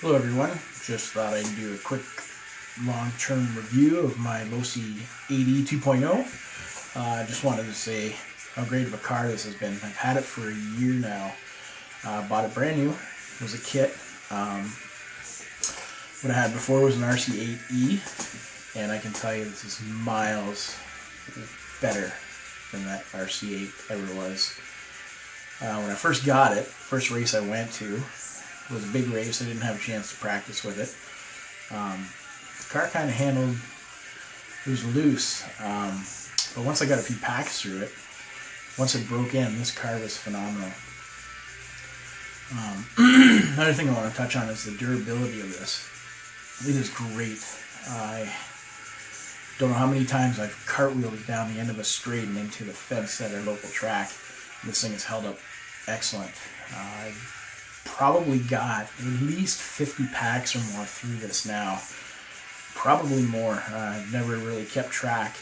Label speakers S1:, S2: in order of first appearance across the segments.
S1: Hello everyone, just thought I'd do a quick long-term review of my Losi 80 2.0. I just wanted to say how great of a car this has been. I've had it for a year now. Bought it brand new. It was a kit. What I had before was an RC8E, and I can tell you this is miles better than that RC8 ever was. When I first got it, first race I went to, it was a big race. I didn't have a chance to practice with it. The car kind of handled, it was loose, but once I got a few packs through it, once it broke in, this car was phenomenal. Another thing I want to touch on is the durability of this. It is great. I don't know how many times I've cartwheeled down the end of a straight and into the fence at our local track. This thing has held up excellent. I probably got at least 50 packs or more through this now. Probably more. I've never really kept track.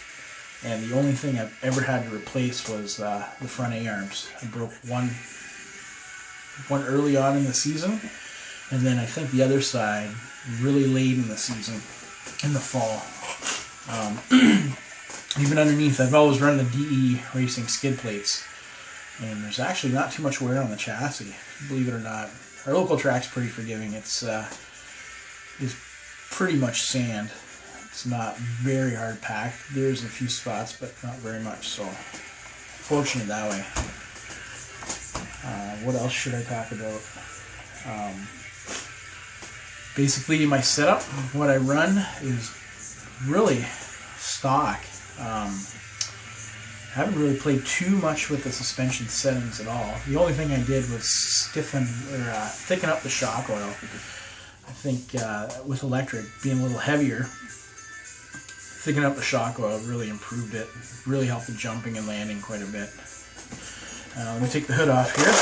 S1: And the only thing I've ever had to replace was the front A-arms. I broke one early on in the season, and then I think the other side really late in the season, in the fall. Even underneath, I've always run the DE Racing skid plates, and there's actually not too much wear on the chassis, believe it or not. Our local track's pretty forgiving. It's pretty much sand. It's not very hard packed. There's a few spots, but not very much, so fortunate that way. What else should I talk about? Basically, my setup, what I run is really stock. I haven't really played too much with the suspension settings at all. The only thing I did was thicken up the shock oil. I think with electric being a little heavier, thickening up the shock oil really improved it. Really helped the jumping and landing quite a bit. Let me take the hood off here.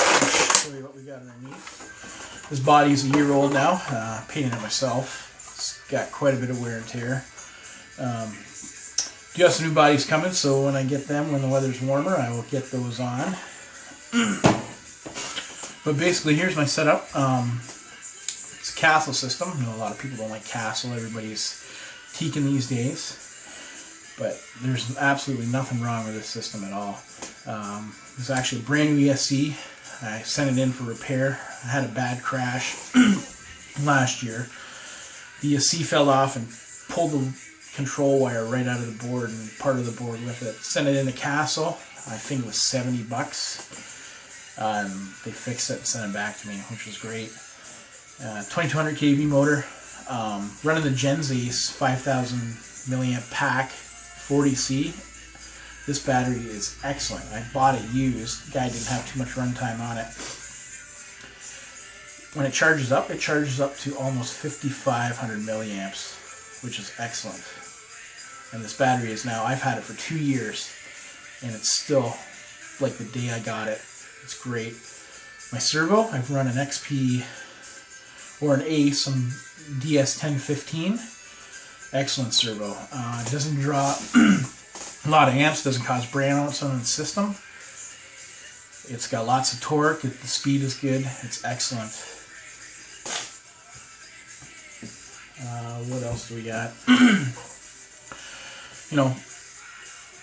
S1: Show you what we got underneath. This body is a year old now. Painted it myself. It's got quite a bit of wear and tear. Do have some new bodies coming, so when I get them, when the weather's warmer, I will get those on. But basically, here's my setup. It's a Castle system. You know, a lot of people don't like Castle. Everybody's teaking these days. But there's absolutely nothing wrong with this system at all. It's actually a brand new ESC. I sent it in for repair. I had a bad crash last year. The ESC fell off and pulled the control wire right out of the board and part of the board with it. Sent it into Castle. I think it was $70. They fixed it and sent it back to me, which was great. 2200 kV motor. Running the Gens Ace 5000 milliamp pack 40C. This battery is excellent. I bought it used. The guy didn't have too much runtime on it. When it charges up to almost 5500 milliamps, which is excellent. And this battery is now, I've had it for 2 years, and it's still like the day I got it. It's great. My servo, I've run an XP or an Ace, some DS1015. Excellent servo. It doesn't draw a lot of amps, doesn't cause brownouts on the system. It's got lots of torque. The speed is good. It's excellent. What else do we got? You know,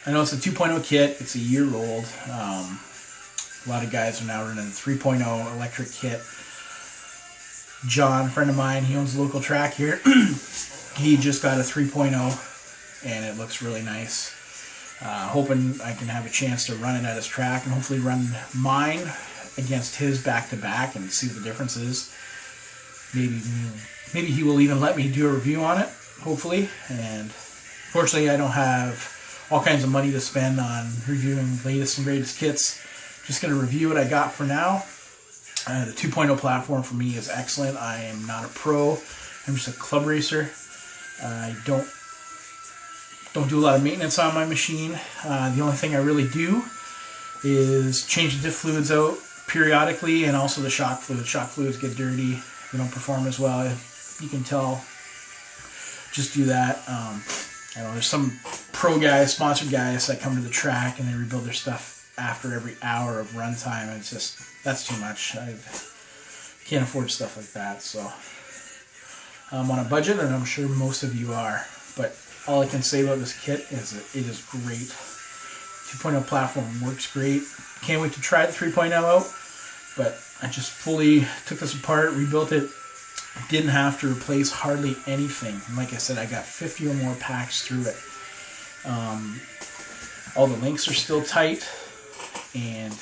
S1: I know it's a 2.0 kit. It's a year old. A lot of guys are now running a 3.0 electric kit. John, a friend of mine, he owns a local track here. He just got a 3.0, and it looks really nice. Hoping I can have a chance to run it at his track and hopefully run mine against his back-to-back and see what the difference is. Maybe he will even let me do a review on it, hopefully. And fortunately, I don't have all kinds of money to spend on reviewing latest and greatest kits. Just going to review what I got for now. The 2.0 platform for me is excellent. I am not a pro. I'm just a club racer. I don't do a lot of maintenance on my machine. The only thing I really do is change the diff fluids out periodically, and also the shock fluids. Shock fluids get dirty. They don't perform as well. You can tell. Just do that. I know there's some pro guys, sponsored guys that come to the track and they rebuild their stuff after every hour of runtime. It's just, that's too much. I can't afford stuff like that. So on a budget, and I'm sure most of you are. But all I can say about this kit is that it is great. 2.0 platform works great. Can't wait to try the 3.0 out, but I just fully took this apart, rebuilt it. Didn't have to replace hardly anything. And like I said, I got 50 or more packs through it. All the links are still tight, and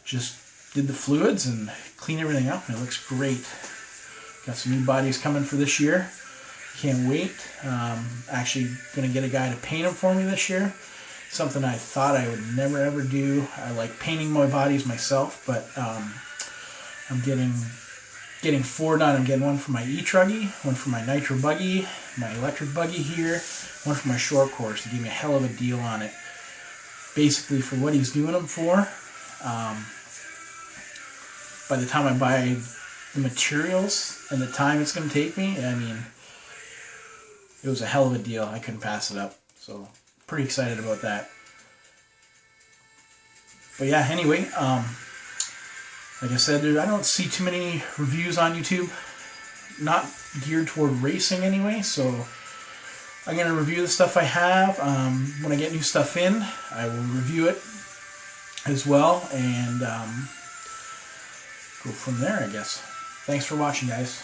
S1: just did the fluids and cleaned everything up, and it looks great. Got some new bodies coming for this year. Can't wait. Actually going to get a guy to paint them for me this year. Something I thought I would never ever do. I like painting my bodies myself, but I'm getting 4 done. I'm getting one for my e-truggy, one for my nitro buggy, my electric buggy here, one for my short course. He gave me a hell of a deal on it. Basically, for what he's doing them for, by the time I buy the materials and the time it's going to take me, I mean, it was a hell of a deal. I couldn't pass it up. So, pretty excited about that. But yeah, anyway, like I said, I don't see too many reviews on YouTube. Not geared toward racing anyway, so I'm going to review the stuff I have. When I get new stuff in, I will review it as well, and go from there, I guess. Thanks for watching, guys.